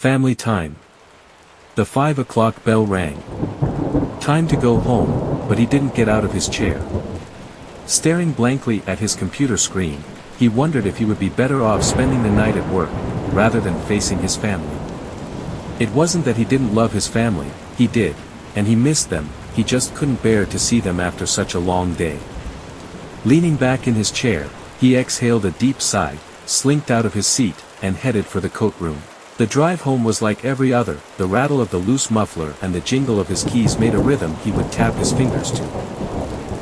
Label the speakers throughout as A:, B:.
A: Family time. The 5 o'clock bell rang. Time to go home, but he didn't get out of his chair. Staring blankly at his computer screen, he wondered if he would be better off spending the night at work, rather than facing his family. It wasn't that he didn't love his family, he did, and he missed them, he just couldn't bear to see them after such a long day. Leaning back in his chair, he exhaled a deep sigh, slinked out of his seat, and headed for the coat room. The drive home was like every other, the rattle of the loose muffler and the jingle of his keys made a rhythm he would tap his fingers to.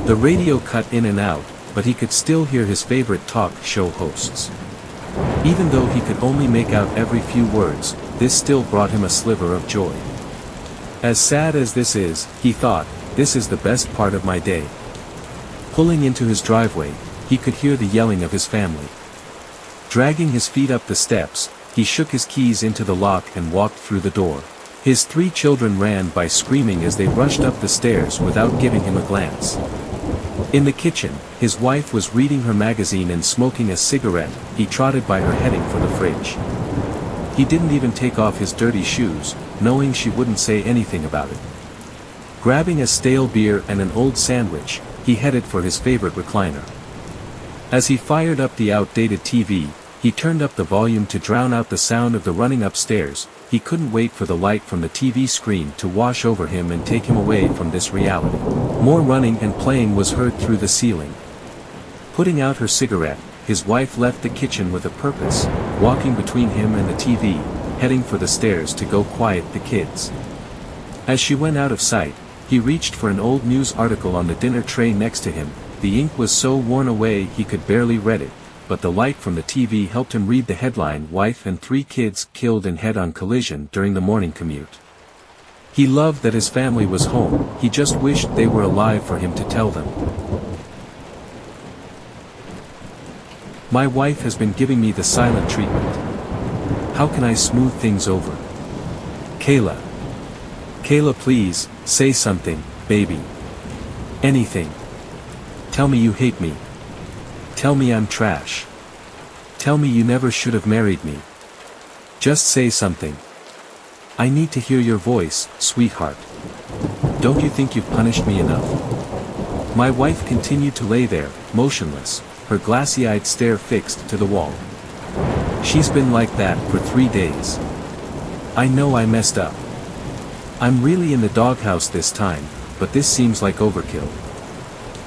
A: The radio cut in and out, but he could still hear his favorite talk show hosts. Even though he could only make out every few words, this still brought him a sliver of joy. As sad as this is, he thought, this is the best part of my day. Pulling into his driveway, he could hear the yelling of his family. Dragging his feet up the steps, he shook his keys into the lock and walked through the door. His 3 children ran by screaming as they rushed up the stairs without giving him a glance. In the kitchen, his wife was reading her magazine and smoking a cigarette. He trotted by her heading for the fridge. He didn't even take off his dirty shoes, knowing she wouldn't say anything about it. Grabbing a stale beer and an old sandwich, he headed for his favorite recliner. As he fired up the outdated TV, he turned up the volume to drown out the sound of the running upstairs. He couldn't wait for the light from the TV screen to wash over him and take him away from this reality. More running and playing was heard through the ceiling. Putting out her cigarette, his wife left the kitchen with a purpose, walking between him and the TV, heading for the stairs to go quiet the kids. As she went out of sight, he reached for an old news article on the dinner tray next to him. The ink was so worn away he could barely read it, but the light from the TV helped him read the headline: Wife and 3 kids killed in head-on collision during the morning commute. He loved that his family was home, he just wished they were alive for him to tell them. My wife has been giving me the silent treatment. How can I smooth things over? Kayla. Kayla, please, say something, baby. Anything. Tell me you hate me. Tell me I'm trash. Tell me you never should have married me. Just say something. I need to hear your voice, sweetheart. Don't you think you've punished me enough? My wife continued to lay there, motionless, her glassy-eyed stare fixed to the wall. She's been like that for 3 days. I know I messed up. I'm really in the doghouse this time, but this seems like overkill.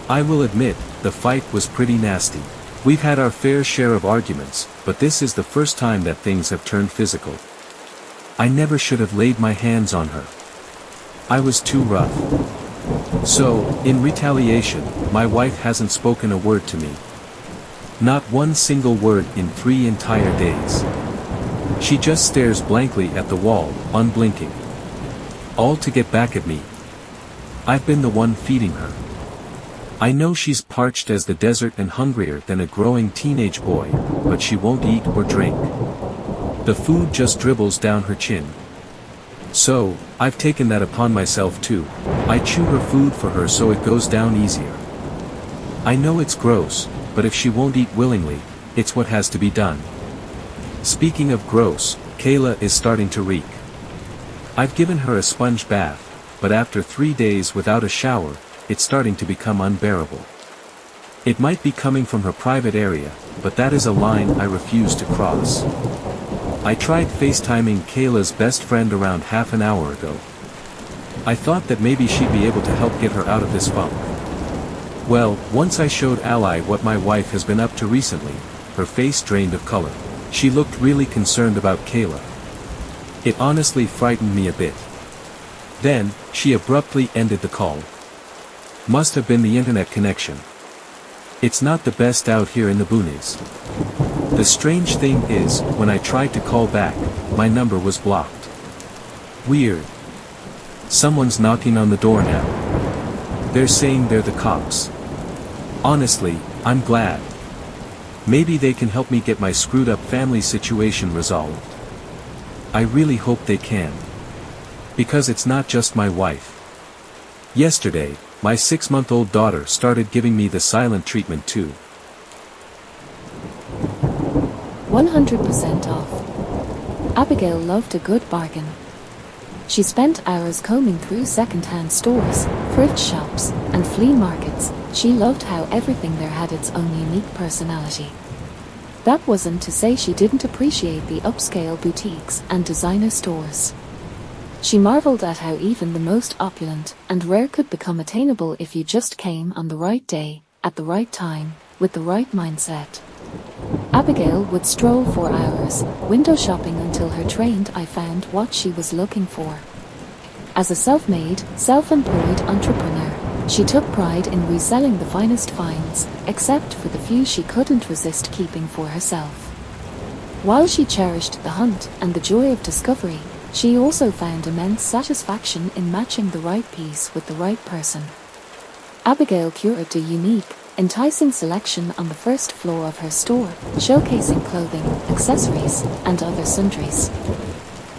A: I will admit, the fight was pretty nasty. We've had our fair share of arguments, but this is the first time that things have turned physical. I never should have laid my hands on her. I was too rough. So, in retaliation, my wife hasn't spoken a word to me. Not one single word in 3 entire days. She just stares blankly at the wall, unblinking. All to get back at me. I've been the one feeding her. I know she's parched as the desert and hungrier than a growing teenage boy, but she won't eat or drink. The food just dribbles down her chin. So, I've taken that upon myself too. I chew her food for her so it goes down easier. I know it's gross, but if she won't eat willingly, it's what has to be done. Speaking of gross, Kayla is starting to reek. I've given her a sponge bath, but after 3 days without a shower, it's starting to become unbearable. It might be coming from her private area, but that is a line I refuse to cross. I tried FaceTiming Kayla's best friend around half an hour ago. I thought that maybe she'd be able to help get her out of this funk. Well, once I showed Ally what my wife has been up to recently, her face drained of color. She looked really concerned about Kayla. It honestly frightened me a bit. Then, she abruptly ended the call. Must have been the internet connection. It's not the best out here in the boonies. The strange thing is, when I tried to call back, my number was blocked. Weird. Someone's knocking on the door now. They're saying they're the cops. Honestly, I'm glad. Maybe they can help me get my screwed up family situation resolved. I really hope they can. Because it's not just my wife. Yesterday, my 6-month-old daughter started giving me the silent treatment too.
B: 100% off. Abigail loved a good bargain. She spent hours combing through second-hand stores, thrift shops, and flea markets. She loved how everything there had its own unique personality. That wasn't to say she didn't appreciate the upscale boutiques and designer stores. She marveled at how even the most opulent and rare could become attainable if you just came on the right day, at the right time, with the right mindset. Abigail would stroll for hours, window shopping until her trained eye found what she was looking for. As a self-made, self-employed entrepreneur, she took pride in reselling the finest finds, except for the few she couldn't resist keeping for herself. While she cherished the hunt and the joy of discovery, she also found immense satisfaction in matching the right piece with the right person. Abigail curated a unique, enticing selection on the first floor of her store, showcasing clothing, accessories, and other sundries.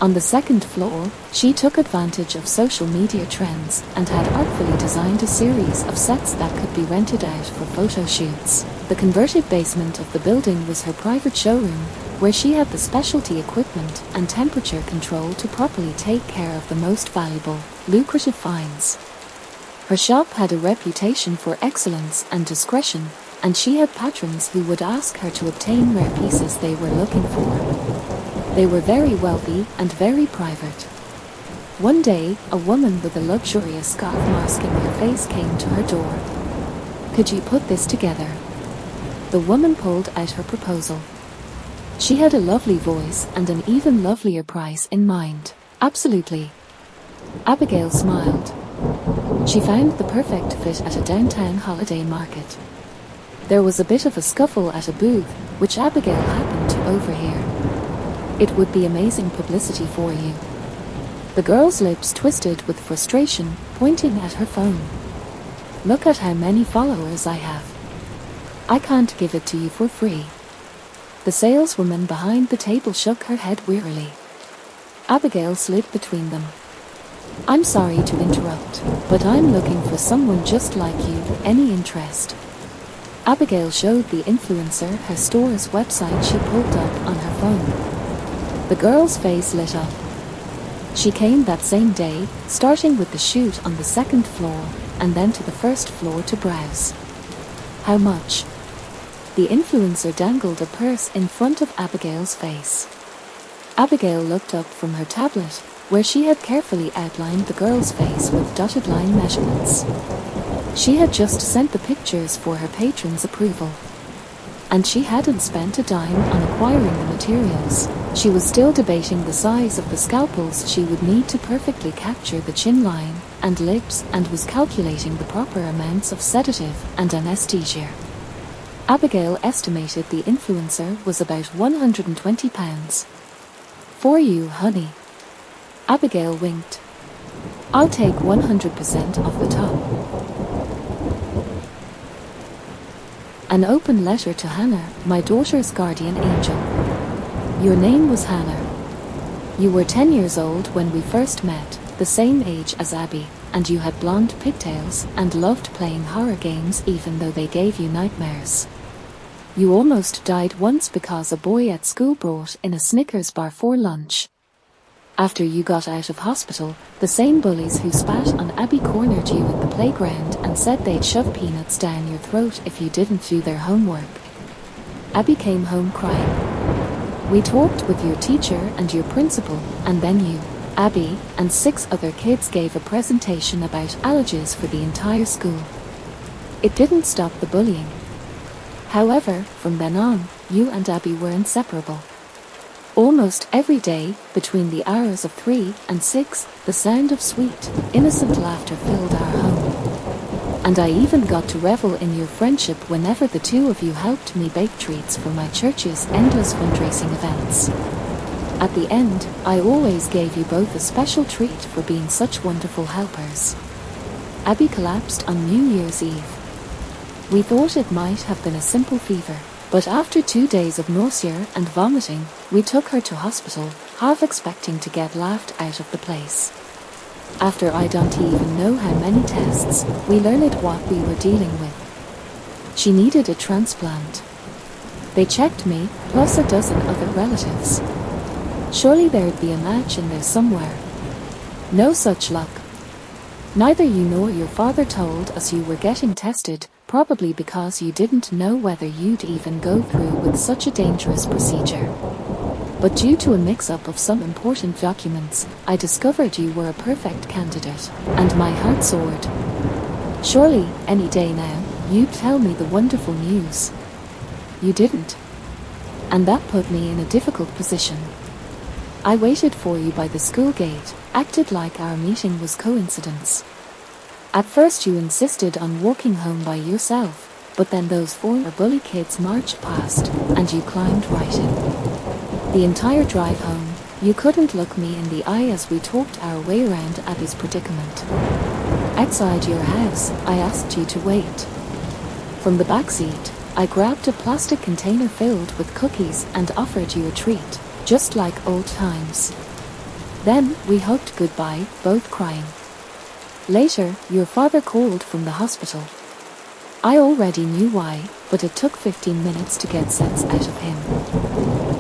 B: On the second floor, she took advantage of social media trends and had artfully designed a series of sets that could be rented out for photo shoots. The converted basement of the building was her private showroom, where she had the specialty equipment and temperature control to properly take care of the most valuable, lucrative finds. Her shop had a reputation for excellence and discretion, and she had patrons who would ask her to obtain rare pieces they were looking for. They were very wealthy and very private. One day, a woman with a luxurious scarf masking her face came to her door. "Could you put this together?" The woman pulled out her proposal. She had a lovely voice and an even lovelier price in mind. "Absolutely." Abigail smiled. She found the perfect fit at a downtown holiday market. There was a bit of a scuffle at a booth, which Abigail happened to overhear. "It would be amazing publicity for you." The girl's lips twisted with frustration, pointing at her phone. "Look at how many followers I have. I can't give it to you for free." The saleswoman behind the table shook her head wearily. Abigail slid between them. "I'm sorry to interrupt, but I'm looking for someone just like you. Any interest?" Abigail showed the influencer her store's website she pulled up on her phone. The girl's face lit up. She came that same day, starting with the shoot on the second floor, and then to the first floor to browse. "How much?" The influencer dangled a purse in front of Abigail's face. Abigail looked up from her tablet, where she had carefully outlined the girl's face with dotted line measurements. She had just sent the pictures for her patron's approval. And she hadn't spent a dime on acquiring the materials. She was still debating the size of the scalpels she would need to perfectly capture the chin line and lips, and was calculating the proper amounts of sedative and anesthesia. Abigail estimated the influencer was about £120. "For you, honey." Abigail winked. "I'll take 100% off the top." An open letter to Hannah, my daughter's guardian angel. Your name was Hannah. You were 10 years old when we first met, the same age as Abby, and you had blonde pigtails and loved playing horror games even though they gave you nightmares. You almost died once because a boy at school brought in a Snickers bar for lunch. After you got out of hospital, the same bullies who spat on Abby cornered you in the playground and said they'd shove peanuts down your throat if you didn't do their homework. Abby came home crying. We talked with your teacher and your principal, and then you, Abby, and 6 other kids gave a presentation about allergies for the entire school. It didn't stop the bullying. However, from then on, you and Abby were inseparable. Almost every day, between the hours of 3 and 6, the sound of sweet, innocent laughter filled our home. And I even got to revel in your friendship whenever the two of you helped me bake treats for my church's endless fundraising events. At the end, I always gave you both a special treat for being such wonderful helpers. Abby collapsed on New Year's Eve. We thought it might have been a simple fever, but after 2 days of nausea and vomiting, we took her to hospital, half expecting to get laughed out of the place. After I don't even know how many tests, we learned what we were dealing with. She needed a transplant. They checked me, plus a dozen other relatives. Surely there'd be a match in there somewhere. No such luck. Neither you nor your father told us you were getting tested, probably because you didn't know whether you'd even go through with such a dangerous procedure. But due to a mix-up of some important documents, I discovered you were a perfect candidate, and my heart soared. Surely, any day now, you'd tell me the wonderful news. You didn't. And that put me in a difficult position. I waited for you by the school gate, acted like our meeting was coincidence. At first you insisted on walking home by yourself, but then those former bully kids marched past, and you climbed right in. The entire drive home, you couldn't look me in the eye as we talked our way around Abby's predicament. Outside your house, I asked you to wait. From the back seat, I grabbed a plastic container filled with cookies and offered you a treat, just like old times. Then, we hugged goodbye, both crying. Later, your father called from the hospital. I already knew why, but it took 15 minutes to get sense out of him.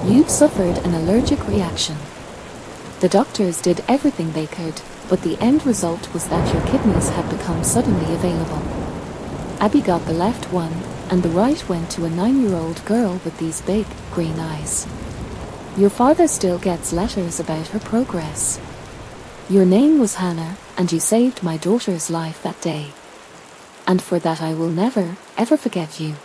B: You'd suffered an allergic reaction. The doctors did everything they could, but the end result was that your kidneys had become suddenly available. Abby got the left one, and the right went to a 9-year-old girl with these big, green eyes. Your father still gets letters about her progress. Your name was Hannah, and you saved my daughter's life that day. And for that I will never, ever forget you.